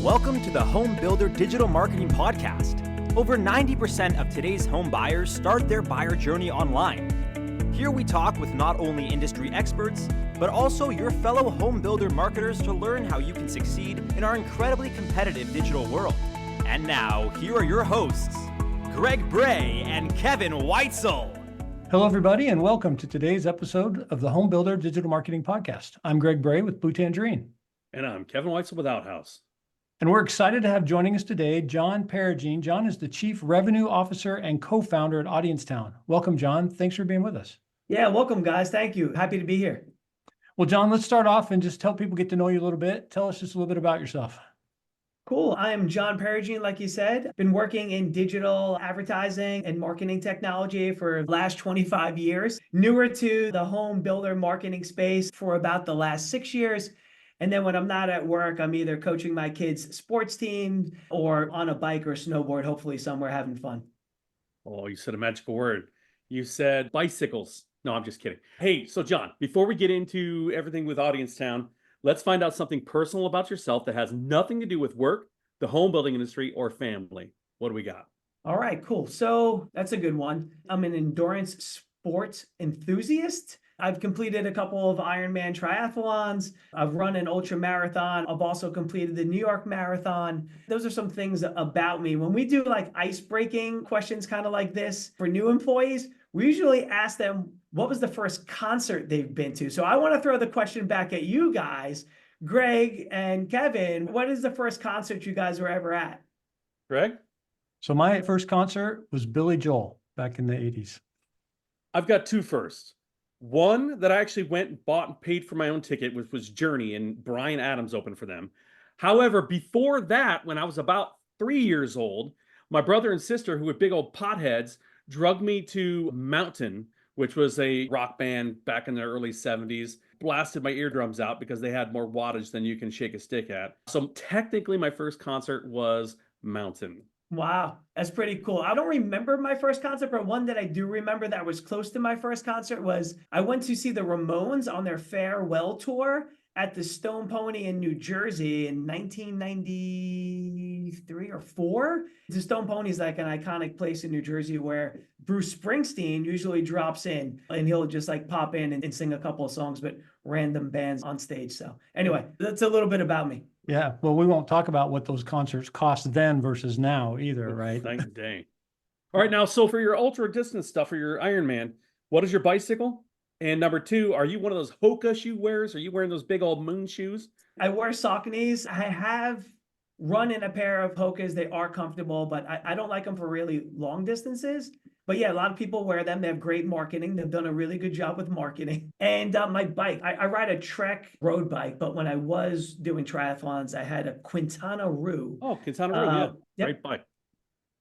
Welcome to the Home Builder Digital Marketing Podcast. Over 90% of today's home buyers start their buyer journey online. Here we talk with not only industry experts, but also your fellow home builder marketers to learn how you can succeed in our incredibly competitive digital world. And now, here are your hosts, Greg Bray and Kevin Weitzel. Hello, everybody, and welcome to today's episode of the Home Builder Digital Marketing Podcast. I'm Greg Bray with Blue Tangerine. And I'm Kevin Weitzel with Outhouse. And we're excited to have joining us today, John Peragine. John is the Chief Revenue Officer and co-founder at Audience Town. Welcome, John. Thanks for being with us. Yeah, welcome, guys. Thank you. Happy to be here. Well, John, let's start off and just help people get to know you a little bit. Tell us just a little bit about yourself. Cool. I am John Peragine, like you said. Been working in digital advertising and marketing technology for the last 25 years. Newer to the home builder marketing space for about the last 6 years. And then when I'm not at work, I'm either coaching my kids' sports team or on a bike or snowboard, hopefully somewhere having fun. Oh, you said a magical word. You said bicycles. No, I'm just kidding. Hey, so John, before we get into everything with Audience Town, let's find out something personal about yourself that has nothing to do with work, the home building industry, or family. What do we got? All right, cool. So that's a good one. I'm an endurance sports enthusiast. I've completed a couple of Ironman triathlons. I've run an ultra marathon. I've also completed the New York Marathon. Those are some things about me. When we do like ice-breaking questions kind of like this for new employees, we usually ask them, what was the first concert they've been to? So I want to throw the question back at you guys, Greg and Kevin. What is the first concert you guys were ever at? Greg? So my first concert was Billy Joel back in the 80s. I've got two firsts. One that I actually went and bought and paid for my own ticket, which was Journey, and Bryan Adams opened for them. However, before that, when I was about 3 years old, my brother and sister, who were big old potheads, drugged me to Mountain, which was a rock band back in the early 70s, blasted my eardrums out because they had more wattage than you can shake a stick at. So technically my first concert was Mountain. Wow, that's pretty cool. I don't remember my first concert, but one that I do remember that was close to my first concert was I went to see the Ramones on their farewell tour at the Stone Pony in New Jersey in 1993 or 4. The Stone Pony is like an iconic place in New Jersey where Bruce Springsteen usually drops in and he'll just like pop in and sing a couple of songs, but random bands on stage. So anyway, that's a little bit about me. Yeah, well, we won't talk about what those concerts cost then versus now either, right? Thank you, dang. All right, now, so for your ultra distance stuff, for your Ironman, what is your bicycle? And number two, are you one of those Hoka shoe wearers? Are you wearing those big old moon shoes? I wear Sauconys. I have run in a pair of Hokas. They are comfortable, but I don't like them for really long distances. But yeah, a lot of people wear them. They have great marketing. They've done a really good job with marketing. And my bike, I ride a Trek road bike, but when I was doing triathlons, I had a Quintana Roo. Oh, Quintana Roo, yeah. Yep. Great bike.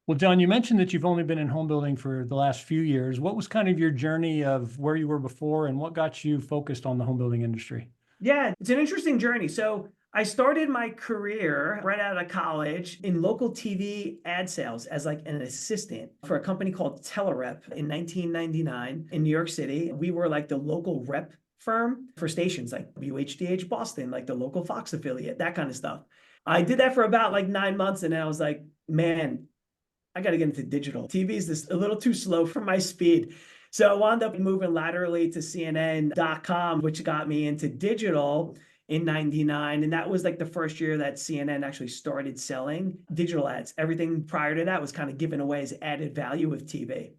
Well, John, you mentioned that you've only been in home building for the last few years. What was kind of your journey of where you were before and what got you focused on the home building industry? Yeah, it's an interesting journey. So I started my career right out of college in local TV ad sales as like an assistant for a company called Telerep in 1999 in New York City. We were like the local rep firm for stations like WHDH Boston, like the local Fox affiliate, that kind of stuff. I did that for about like 9 months. And then I was like, man, I got to get into digital. TV is this a little too slow for my speed. So I wound up moving laterally to CNN.com, which got me into digital in 99. And that was like the first year that CNN actually started selling digital ads. Everything prior to that was kind of given away as added value with TV.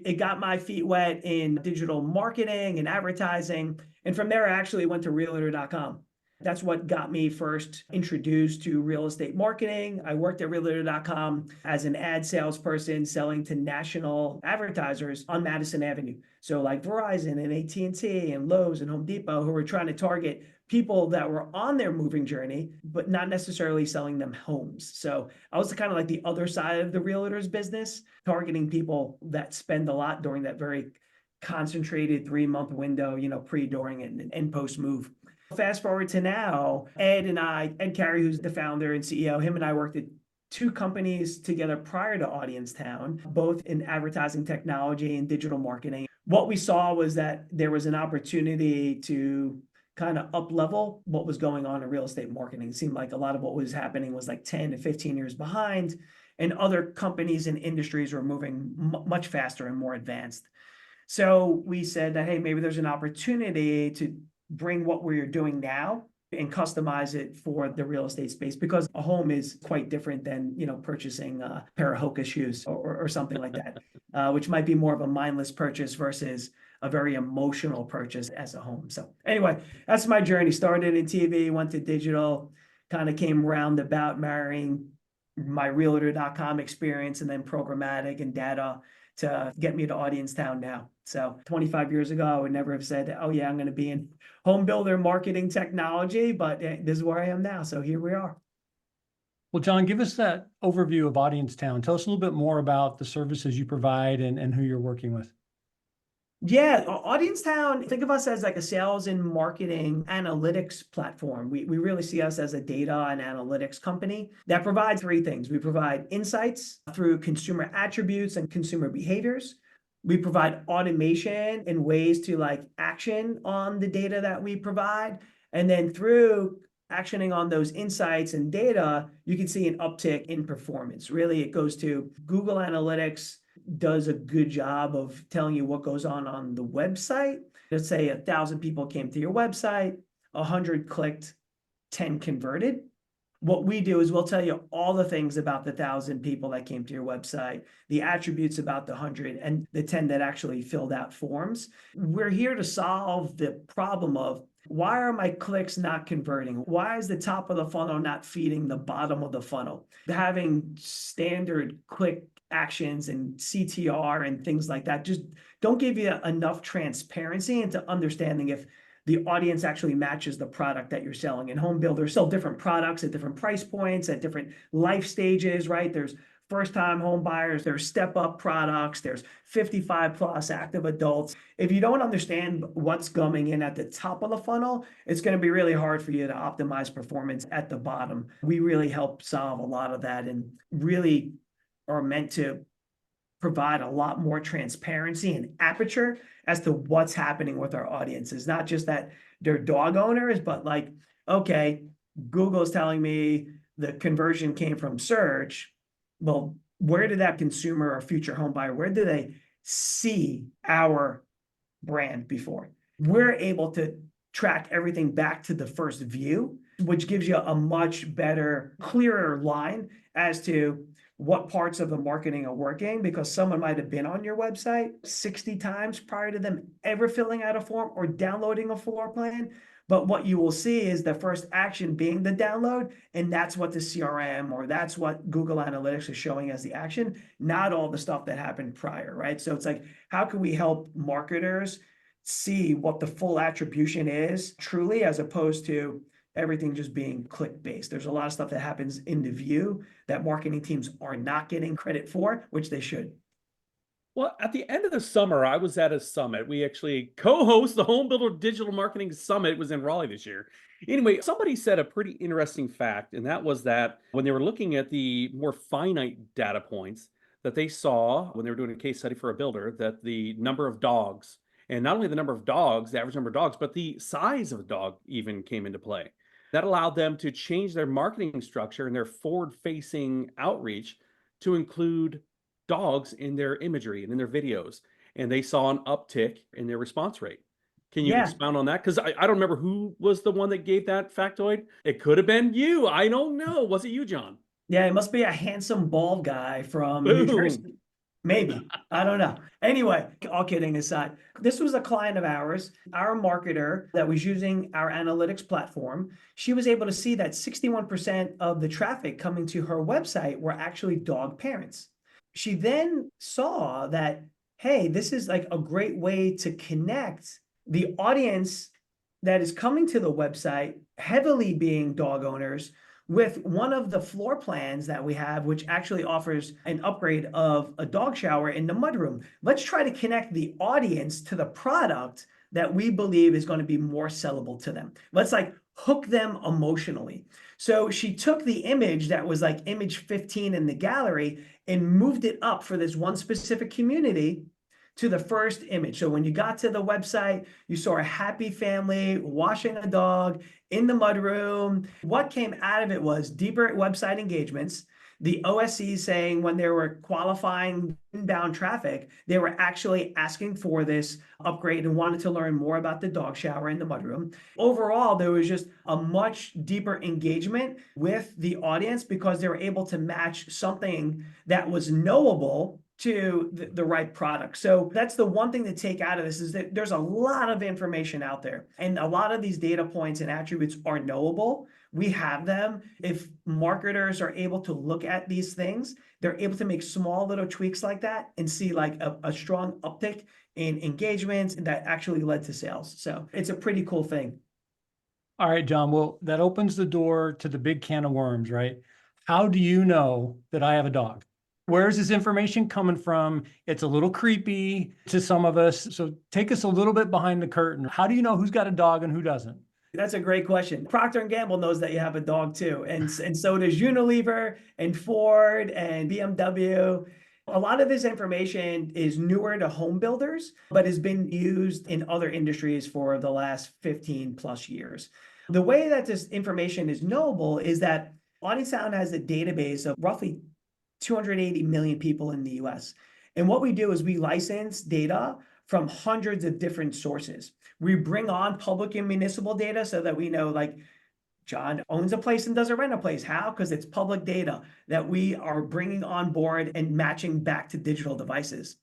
It got my feet wet in digital marketing and advertising. And from there, I actually went to Realtor.com. That's what got me first introduced to real estate marketing. I worked at Realtor.com as an ad salesperson selling to national advertisers on Madison Avenue. So like Verizon and AT&T and Lowe's and Home Depot, who were trying to target people that were on their moving journey, but not necessarily selling them homes. So I was kind of like the other side of the realtor's business, targeting people that spend a lot during that very concentrated 3-month window, pre, during, and post move. Fast forward to now, Ed Carey, who's the founder and CEO, him and I worked at 2 companies together prior to Audience Town, both in advertising technology and digital marketing. What we saw was that there was an opportunity to kind of up level what was going on in real estate marketing. It seemed like a lot of what was happening was like 10 to 15 years behind, and other companies and industries were moving much faster and more advanced. So we said that, hey, maybe there's an opportunity to bring what we're doing now and customize it for the real estate space, because a home is quite different than, purchasing a pair of Hoka shoes or something like that, which might be more of a mindless purchase versus a very emotional purchase as a home. So anyway, that's my journey. Started in TV, went to digital, kind of came roundabout marrying my realtor.com experience and then programmatic and data to get me to Audience Town now. So 25 years ago, I would never have said, oh yeah, I'm going to be in home builder marketing technology, but this is where I am now. So here we are. Well, John, give us that overview of Audience Town. Tell us a little bit more about the services you provide and who you're working with. Yeah, Audience Town, think of us as like a sales and marketing analytics platform. We really see us as a data and analytics company that provides three things. We provide insights through consumer attributes and consumer behaviors. We provide automation and ways to like action on the data that we provide. And then through actioning on those insights and data, you can see an uptick in performance. Really, it goes to Google Analytics does a good job of telling you what goes on the website. Let's say 1,000 people came to your website, 100 clicked, 10 converted. What we do is we'll tell you all the things about the 1,000 people that came to your website, the attributes about the 100, and the 10 that actually filled out forms. We're here to solve the problem of, why are my clicks not converting? Why is the top of the funnel not feeding the bottom of the funnel? Having standard click actions and CTR and things like that just don't give you enough transparency into understanding if the audience actually matches the product that you're selling. And home builders sell different products at different price points, at different life stages, right? There's first-time home buyers, there's step-up products, there's 55 plus active adults. If you don't understand what's coming in at the top of the funnel, it's going to be really hard for you to optimize performance at the bottom. We really help solve a lot of that and really are meant to provide a lot more transparency and aperture as to what's happening with our audiences. Not just that they're dog owners, but like, okay, Google's telling me the conversion came from search. Well, where did that consumer or future home buyer, where did they see our brand before? We're able to track everything back to the first view, which gives you a much better, clearer line as to what parts of the marketing are working, because someone might have been on your website 60 times prior to them ever filling out a form or downloading a floor plan. But what you will see is the first action being the download, and that's what the CRM or that's what Google Analytics is showing as the action, not all the stuff that happened prior, right? So it's like, how can we help marketers see what the full attribution is truly, as opposed to everything just being click-based? There's a lot of stuff that happens in the view that marketing teams are not getting credit for, which they should. Well, at the end of the summer, I was at a summit. We actually co-host the Home Builder Digital Marketing Summit. It was in Raleigh this year. Anyway, somebody said a pretty interesting fact, and that was that when they were looking at the more finite data points that they saw when they were doing a case study for a builder, that the number of dogs, and not only the number of dogs, the average number of dogs, but the size of a dog even came into play. That allowed them to change their marketing structure and their forward-facing outreach to include dogs in their imagery and in their videos. And they saw an uptick in their response rate. Can you expound on that? Because I don't remember who was the one that gave that factoid. It could have been you. I don't know. Was it you, John? Yeah, it must be a handsome bald guy from New Jersey. Maybe. I don't know. Anyway, all kidding aside, this was a client of ours, our marketer that was using our analytics platform. She was able to see that 61% of the traffic coming to her website were actually dog parents. She then saw that, hey, this is like a great way to connect the audience that is coming to the website, heavily being dog owners, with one of the floor plans that we have, which actually offers an upgrade of a dog shower in the mudroom. Let's try to connect the audience to the product that we believe is going to be more sellable to them. Let's like hook them emotionally. So she took the image that was like image 15 in the gallery and moved it up for this one specific community to the first image. So when you got to the website, you saw a happy family washing a dog in the mudroom. What came out of it was deeper website engagements. The OSC saying when they were qualifying inbound traffic, they were actually asking for this upgrade and wanted to learn more about the dog shower in the mudroom. Overall, there was just a much deeper engagement with the audience because they were able to match something that was knowable to the right product. So that's the one thing to take out of this is that there's a lot of information out there and a lot of these data points and attributes are knowable. We have them. If marketers are able to look at these things, they're able to make small little tweaks like that and see like a strong uptick in engagements that actually led to sales. So it's a pretty cool thing. All right, John. Well, that opens the door to the big can of worms, right? How do you know that I have a dog? Where's this information coming from? It's a little creepy to some of us. So take us a little bit behind the curtain. How do you know who's got a dog and who doesn't? That's a great question. Procter & Gamble knows that you have a dog too. And so does Unilever and Ford and BMW. A lot of this information is newer to home builders, but has been used in other industries for the last 15 plus years. The way that this information is knowable is that Audience Town has a database of roughly 280 million people in the US. And what we do is we license data from hundreds of different sources. We bring on public and municipal data so that we know like John owns a place and doesn't rent a place. How? Because it's public data that we are bringing on board and matching back to digital devices.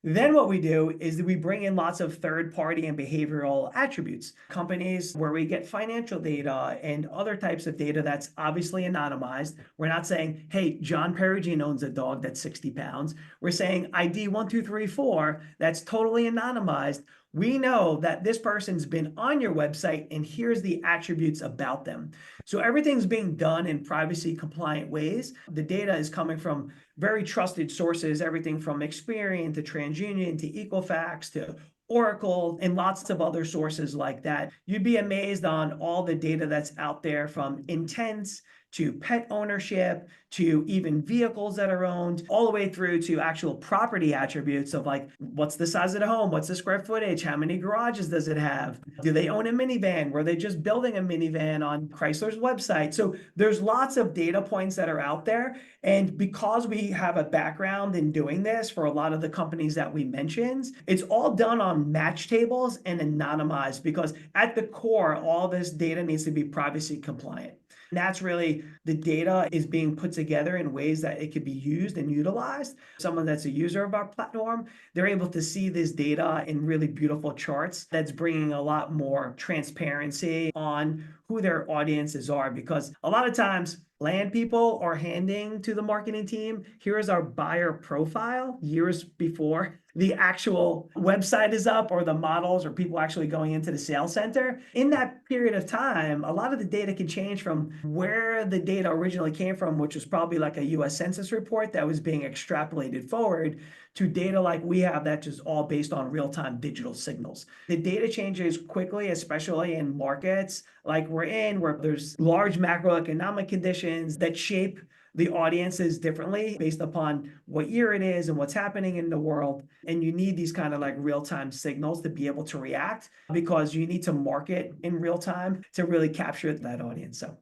Then what we do is we bring in lots of third-party and behavioral attributes, companies where we get financial data and other types of data that's obviously anonymized. We're not saying, hey, John Peragine owns a dog that's 60 pounds. We're saying ID 1234, that's totally anonymized. We know that this person's been on your website and here's the attributes about them. So everything's being done in privacy compliant ways. The data is coming from very trusted sources, everything from Experian to TransUnion to Equifax to Oracle and lots of other sources like that. You'd be amazed on all the data that's out there from intents to pet ownership, to even vehicles that are owned, all the way through to actual property attributes of like, what's the size of the home? What's the square footage? How many garages does it have? Do they own a minivan? Were they just building a minivan on Chrysler's website? So there's lots of data points that are out there. And because we have a background in doing this for a lot of the companies that we mentioned, it's all done on match tables and anonymized because at the core, all this data needs to be privacy compliant. And that's really the data is being put together in ways that it could be used and utilized. Someone that's a user of our platform, they're able to see this data in really beautiful charts that's bringing a lot more transparency on who their audiences are. Because a lot of times land people are handing to the marketing team, here is our buyer profile years before the actual website is up or the models or people actually going into the sales center. In that period of time, a lot of the data can change from where the data originally came from, which was probably like a US Census report that was being extrapolated forward to data like we have that's just all based on real-time digital signals. The data changes quickly, especially in markets like we're in, where there's large macroeconomic conditions that shape the audiences differently based upon what year it is and what's happening in the world. And you need these kind of like real-time signals to be able to react because you need to market in real time to really capture that audience. So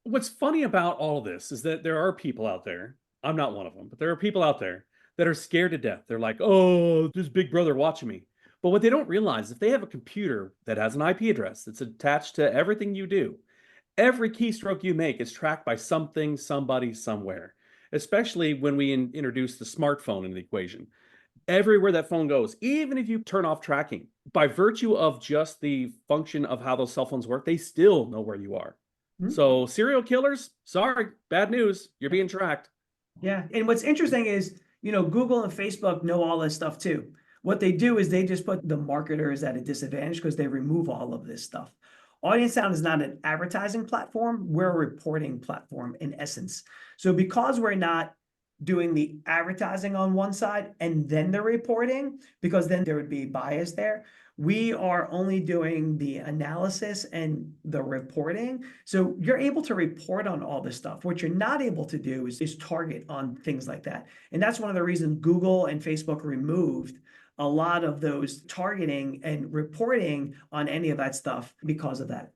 what's funny about all of this is that there are people out there, I'm not one of them, but there are people out there that are scared to death. They're like, oh, there's Big Brother watching me. But what they don't realize, if they have a computer that has an IP address that's attached to everything you do, every keystroke you make is tracked by something, somebody, somewhere, especially when we introduce the smartphone in the equation. Everywhere that phone goes, even if you turn off tracking, by virtue of just the function of how those cell phones work, they still know where you are. Mm-hmm. So serial killers, sorry, bad news, you're being tracked. Yeah, and what's interesting is, Google and Facebook know all this stuff too. What they do is they just put the marketers at a disadvantage because they remove all of this stuff. Audience Town is not an advertising platform. We're a reporting platform in essence. So because we're not doing the advertising on one side and then the reporting, because then there would be bias there, we are only doing the analysis and the reporting. So you're able to report on all this stuff. What you're not able to do is target on things like that. And that's one of the reasons Google and Facebook removed a lot of those targeting and reporting on any of that stuff because of that.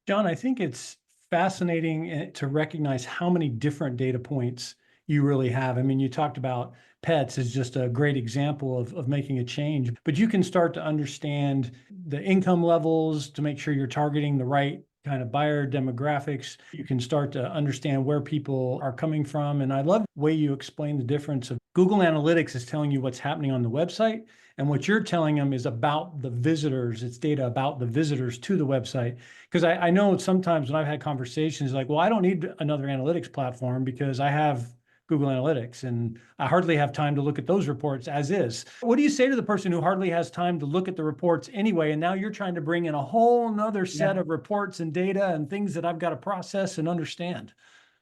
John, I think it's fascinating to recognize how many different data points you really have. I mean, you talked about pets as just a great example of making a change, but you can start to understand the income levels to make sure you're targeting the right kind of buyer demographics. You can start to understand where people are coming from. And I love the way you explain the difference of Google Analytics is telling you what's happening on the website. And what you're telling them is about the visitors. It's data about the visitors to the website. Because I know sometimes when I've had conversations like, well, I don't need another analytics platform because I have Google Analytics and I hardly have time to look at those reports as is. What do you say to the person who hardly has time to look at the reports anyway? And now you're trying to bring in a whole nother set of reports and data and things that I've got to process and understand.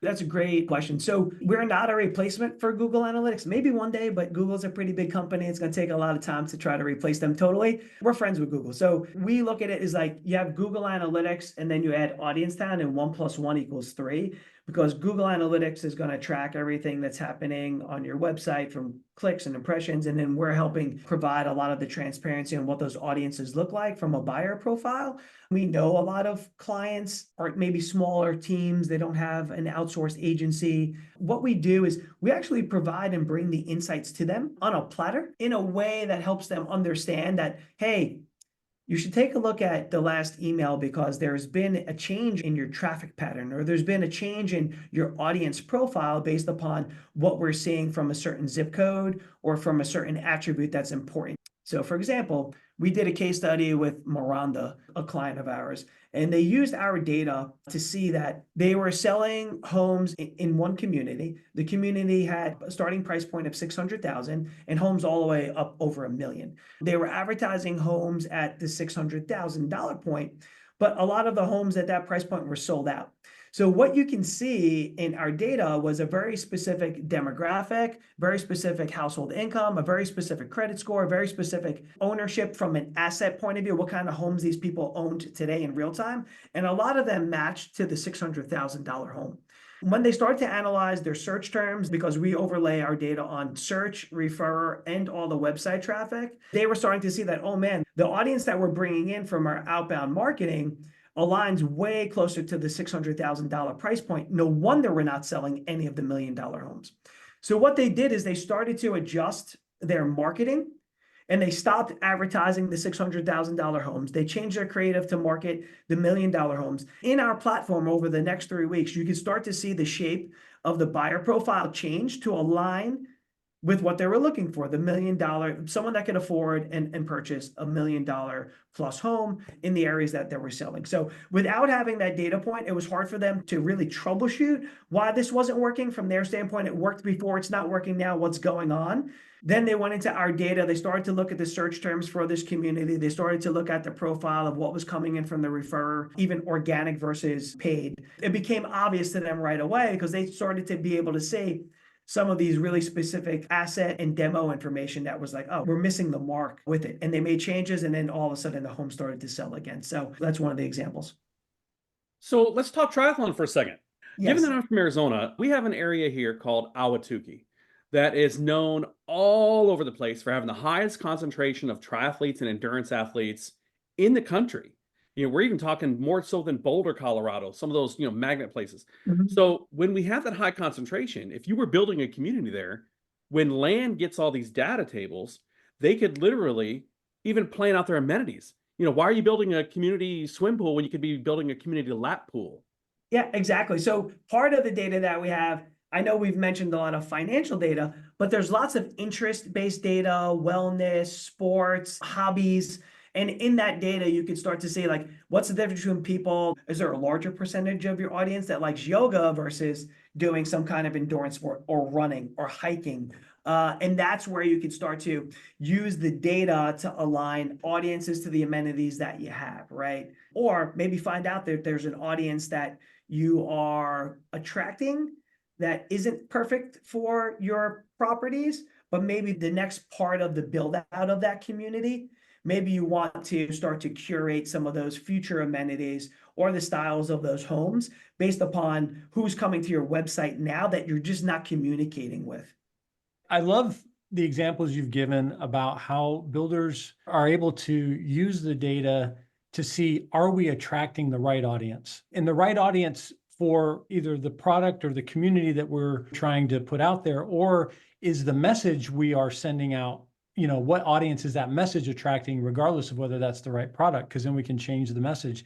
That's a great question. So we're not a replacement for Google Analytics. Maybe one day, but Google's a pretty big company. It's going to take a lot of time to try to replace them totally. We're friends with Google. So we look at it as like you have Google Analytics and then you add Audience Town and 1 + 1 = 3. Because Google Analytics is going to track everything that's happening on your website from clicks and impressions. And then we're helping provide a lot of the transparency on what those audiences look like from a buyer profile. We know a lot of clients are maybe smaller teams. They don't have an outsourced agency. What we do is we actually provide and bring the insights to them on a platter in a way that helps them understand that, hey, you should take a look at the last email because there's been a change in your traffic pattern, or there's been a change in your audience profile based upon what we're seeing from a certain zip code or from a certain attribute that's important. So for example, we did a case study with Miranda, a client of ours, and they used our data to see that they were selling homes in one community. The community had a starting price point of $600,000 and homes all the way up over $1 million. They were advertising homes at the $600,000 point, but a lot of the homes at that price point were sold out. So what you can see in our data was a very specific demographic, very specific household income, a very specific credit score, a very specific ownership from an asset point of view, what kind of homes these people owned today in real time. And a lot of them matched to the $600,000 home. When they start to analyze their search terms, because we overlay our data on search, referrer, and all the website traffic, they were starting to see that, oh man, the audience that we're bringing in from our outbound marketing aligns way closer to the $600,000 price point. No wonder we're not selling any of the $1 million homes. So what they did is they started to adjust their marketing and they stopped advertising the $600,000 homes. They changed their creative to market the $1 million homes. In our platform over the next 3 weeks, you can start to see the shape of the buyer profile change to align with what they were looking for, the $1 million, someone that could afford and purchase $1 million plus home in the areas that they were selling. So without having that data point, it was hard for them to really troubleshoot why this wasn't working. From their standpoint, it worked before, it's not working now, what's going on? Then they went into our data, they started to look at the search terms for this community, they started to look at the profile of what was coming in from the referrer, even organic versus paid. It became obvious to them right away because they started to be able to see some of these really specific asset and demo information that was like, oh, we're missing the mark with it. And they made changes and then all of a sudden the home started to sell again. So that's one of the examples. So let's talk triathlon for a second. Yes. Given that I'm from Arizona, we have an area here called Ahwatukee that is known all over the place for having the highest concentration of triathletes and endurance athletes in the country. You know, we're even talking more so than Boulder, Colorado, some of those, magnet places. Mhm. So when we have that high concentration, if you were building a community there, when land gets all these data tables, they could literally even plan out their amenities. Why are you building a community swim pool when you could be building a community lap pool? Yeah, exactly. So part of the data that we have, I know we've mentioned a lot of financial data, but there's lots of interest-based data, wellness, sports, hobbies. And in that data, you can start to see like, what's the difference between people? Is there a larger percentage of your audience that likes yoga versus doing some kind of endurance sport or running or hiking? And that's where you can start to use the data to align audiences to the amenities that you have, right? Or maybe find out that there's an audience that you are attracting that isn't perfect for your properties, but maybe the next part of the build out of that community, maybe you want to start to curate some of those future amenities or the styles of those homes based upon who's coming to your website now that you're just not communicating with. I love the examples you've given about how builders are able to use the data to see, are we attracting the right audience? And the right audience for either the product or the community that we're trying to put out there, or is the message we are sending out, what audience is that message attracting, regardless of whether that's the right product, because then we can change the message.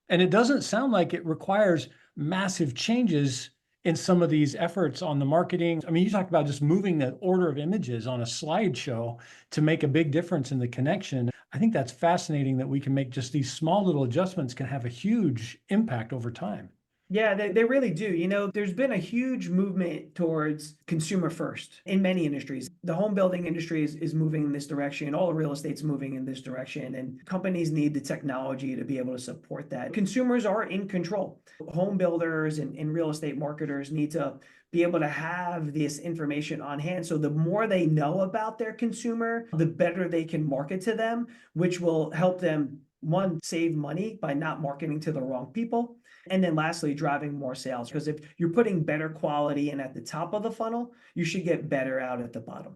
And it doesn't sound like it requires massive changes in some of these efforts on the marketing. I mean, you talked about just moving the order of images on a slideshow to make a big difference in the connection. I think that's fascinating that we can make just these small little adjustments can have a huge impact over time. Yeah, they really do. There's been a huge movement towards consumer first in many industries. The home building industry is moving in this direction. All real estate's moving in this direction. And companies need the technology to be able to support that. Consumers are in control. Home builders and real estate marketers need to be able to have this information on hand. So the more they know about their consumer, the better they can market to them, which will help them, one, save money by not marketing to the wrong people. And then lastly, driving more sales. Because if you're putting better quality in at the top of the funnel, you should get better out at the bottom.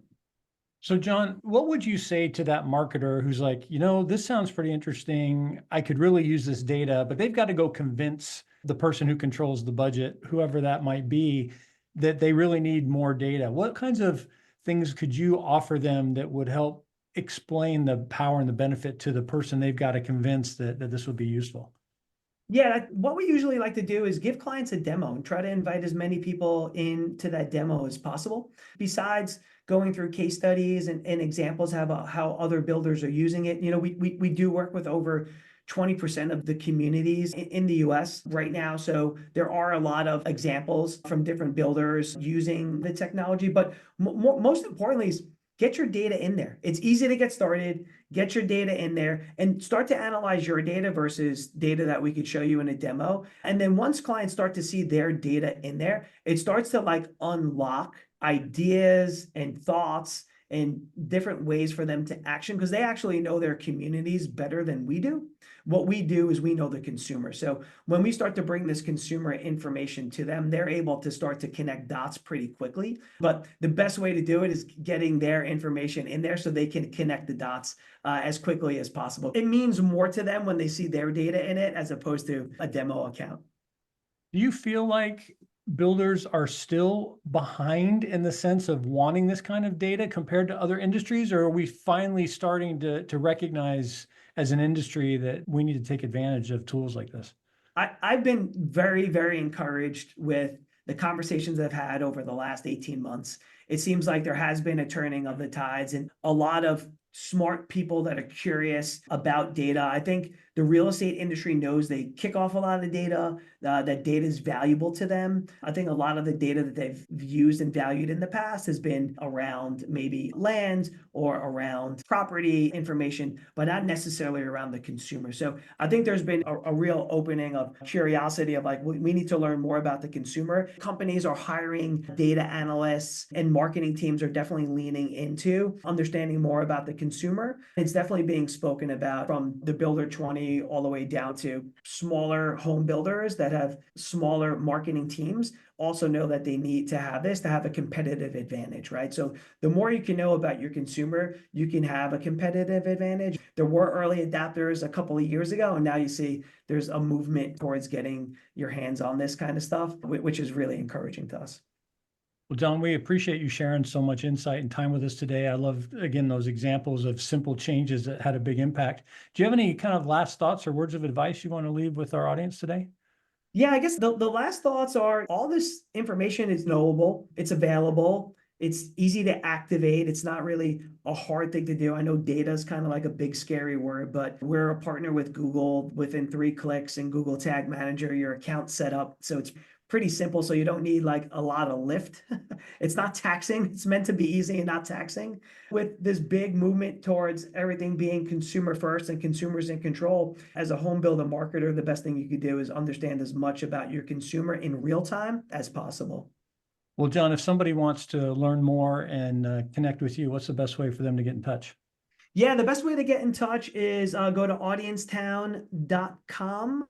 So John, what would you say to that marketer who's like, this sounds pretty interesting. I could really use this data, but they've got to go convince the person who controls the budget, whoever that might be, that they really need more data. What kinds of things could you offer them that would help explain the power and the benefit to the person they've got to convince that this would be useful? Yeah, what we usually like to do is give clients a demo and try to invite as many people into that demo as possible. Besides going through case studies and examples about how other builders are using it, we do work with over 20% of the communities in the US right now. So there are a lot of examples from different builders using the technology. But most importantly is get your data in there. It's easy to get started. Get your data in there and start to analyze your data versus data that we could show you in a demo. And then once clients start to see their data in there, it starts to unlock ideas and thoughts and different ways for them to action, because they actually know their communities better than we do. What we do is we know the consumer. So when we start to bring this consumer information to them, they're able to start to connect dots pretty quickly. But the best way to do it is getting their information in there so they can connect the dots as quickly as possible. It means more to them when they see their data in it as opposed to a demo account. Do you feel like builders are still behind in the sense of wanting this kind of data compared to other industries, or are we finally starting to recognize as an industry that we need to take advantage of tools like this? I've been very, very encouraged with the conversations I've had over the last 18 months. It seems like there has been a turning of the tides and a lot of smart people that are curious about data. I think the real estate industry knows they kick off a lot of data, that data is valuable to them. I think a lot of the data that they've used and valued in the past has been around maybe land or around property information, but not necessarily around the consumer. So I think there's been a real opening of curiosity of we need to learn more about the consumer. Companies are hiring data analysts and marketing teams are definitely leaning into understanding more about the consumer. It's definitely being spoken about from the builder 20 all the way down to smaller home builders that have smaller marketing teams also know that they need to have this to have a competitive advantage, right? So the more you can know about your consumer, you can have a competitive advantage. There were early adapters a couple of years ago, and now you see there's a movement towards getting your hands on this kind of stuff, which is really encouraging to us. Well, John, we appreciate you sharing so much insight and time with us today. I love, again, those examples of simple changes that had a big impact. Do you have any kind of last thoughts or words of advice you want to leave with our audience today? Yeah, I guess the last thoughts are all this information is knowable, it's available, it's easy to activate. It's not really a hard thing to do. I know data is kind of like a big scary word, but we're a partner with Google. Within 3 clicks in Google Tag Manager, your account's set up. So it's pretty simple. So you don't need a lot of lift. It's not taxing. It's meant to be easy and not taxing. With this big movement towards everything being consumer first and consumers in control, as a home builder marketer, the best thing you could do is understand as much about your consumer in real time as possible. Well, John, if somebody wants to learn more and connect with you, what's the best way for them to get in touch? Yeah, the best way to get in touch is go to audiencetown.com,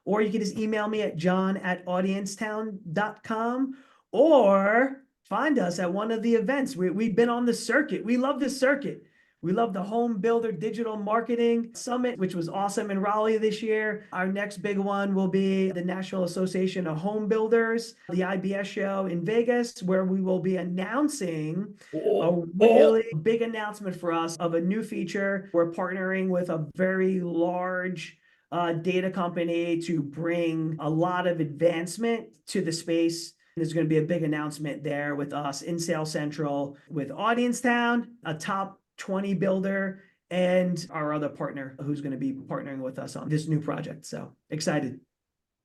or you can just email me at john@audiencetown.com, or find us at one of the events. We've been on the circuit. We love this circuit. We love the Home Builder Digital Marketing Summit, which was awesome in Raleigh this year. Our next big one will be the National Association of Home Builders, the IBS show in Vegas, where we will be announcing a really big announcement for us of a new feature. We're partnering with a very large data company to bring a lot of advancement to the space. There's going to be a big announcement there with us in Sales Central with Audience Town, a top 20 builder, and our other partner who's going to be partnering with us on this new project. So excited.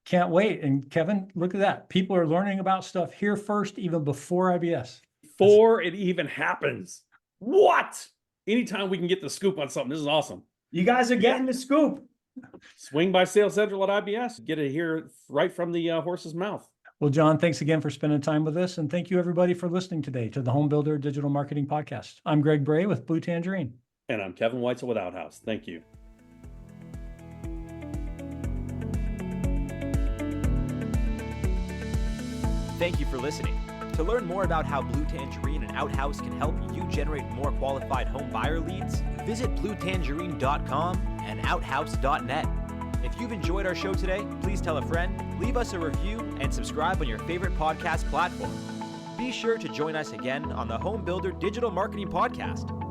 Can't wait. And Kevin, look at that. People are learning about stuff here first, even before IBS. Before it even happens. What? Anytime we can get the scoop on something, this is awesome. You guys are getting the scoop. Swing by Sales Central at IBS. Get it here right from the horse's mouth. Well, John, thanks again for spending time with us. And thank you, everybody, for listening today to the Home Builder Digital Marketing Podcast. I'm Greg Bray with Blue Tangerine. And I'm Kevin Weitzel with Outhouse. Thank you. Thank you for listening. To learn more about how Blue Tangerine and Outhouse can help you generate more qualified home buyer leads, visit bluetangerine.com and outhouse.net. If you've enjoyed our show today, please tell a friend, leave us a review, and subscribe on your favorite podcast platform. Be sure to join us again on the Home Builder Digital Marketing Podcast.